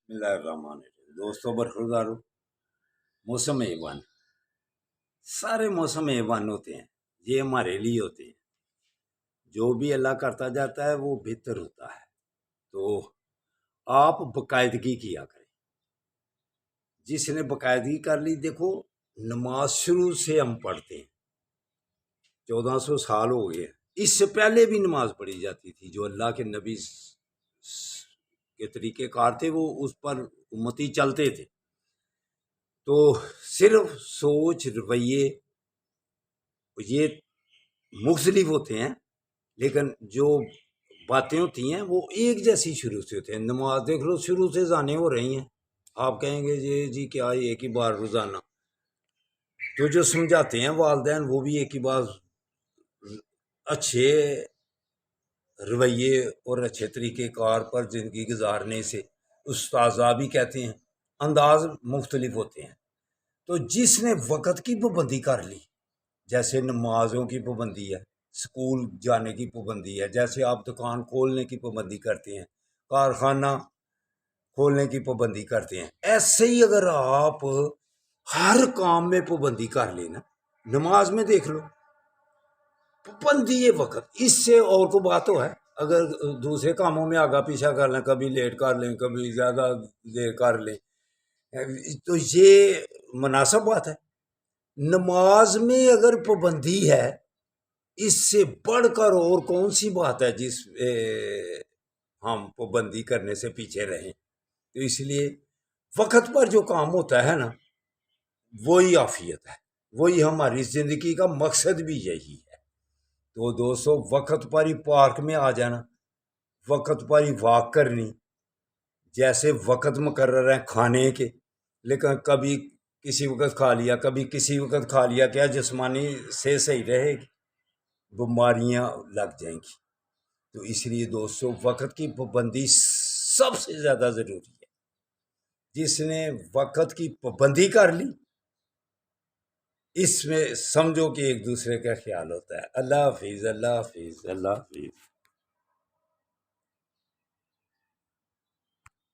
بسم اللہ الرحمن الرحیم دوستوں برخوردارو، موسم ایوان سارے موسم ایوان ہوتے ہیں، یہ ہمارے لیے ہوتے ہیں۔ جو بھی اللہ کرتا جاتا ہے وہ بہتر ہوتا ہے، تو آپ باقاعدگی کیا کریں۔ جس نے باقاعدگی کر لی، دیکھو نماز شروع سے ہم پڑھتے ہیں، 1400 سال ہو گئے، اس سے پہلے بھی نماز پڑھی جاتی تھی۔ جو اللہ کے نبی کے طریقے کار تھے وہ اس پر امتی چلتے تھے، تو صرف سوچ رویے یہ مختلف ہوتے ہیں، لیکن جو باتیں ہوتی ہیں وہ ایک جیسی شروع سے ہوتے ہیں۔ نماز دیکھ لو، شروع سے زانے ہو رہی ہیں، آپ کہیں گے جی کیا ایک ہی بار روزانہ؟ تو جو سمجھاتے ہیں والدین وہ بھی ایک ہی بار اچھے رویے اور اچھے طریقے کار پر زندگی گزارنے سے، استاذہ بھی کہتے ہیں، انداز مختلف ہوتے ہیں۔ تو جس نے وقت کی پابندی کر لی، جیسے نمازوں کی پابندی ہے، سکول جانے کی پابندی ہے، جیسے آپ دکان کھولنے کی پابندی کرتے ہیں، کارخانہ کھولنے کی پابندی کرتے ہیں، ایسے ہی اگر آپ ہر کام میں پابندی کر لینا، نماز میں دیکھ لو پابندی ہے وقت، اس سے اور کو بات تو ہے۔ اگر دوسرے کاموں میں آگا پیچھا کر لیں، کبھی لیٹ کر لیں، کبھی زیادہ دیر کر لیں، تو یہ مناسب بات ہے۔ نماز میں اگر پابندی ہے، اس سے بڑھ کر اور کون سی بات ہے جس ہم پابندی کرنے سے پیچھے رہیں؟ تو اس لیے وقت پر جو کام ہوتا ہے نا، وہی عافیت ہے، وہی ہماری زندگی کا مقصد بھی یہی ہے۔ تو دوستو، وقت پر ہی پارک میں آ جانا، وقت پر ہی واک کرنی، جیسے وقت مقرر ہیں کھانے کے، لیکن کبھی کسی وقت کھا لیا، کبھی کسی وقت کھا لیا، کیا جسمانی سے صحیح رہے گی؟ بیماریاں لگ جائیں گی۔ تو اس لیے دوستو، وقت کی پابندی سب سے زیادہ ضروری ہے۔ جس نے وقت کی پابندی کر لی، اس میں سمجھو کہ ایک دوسرے کا خیال ہوتا ہے۔ اللہ حافظ، اللہ حافظ، اللہ حافظ۔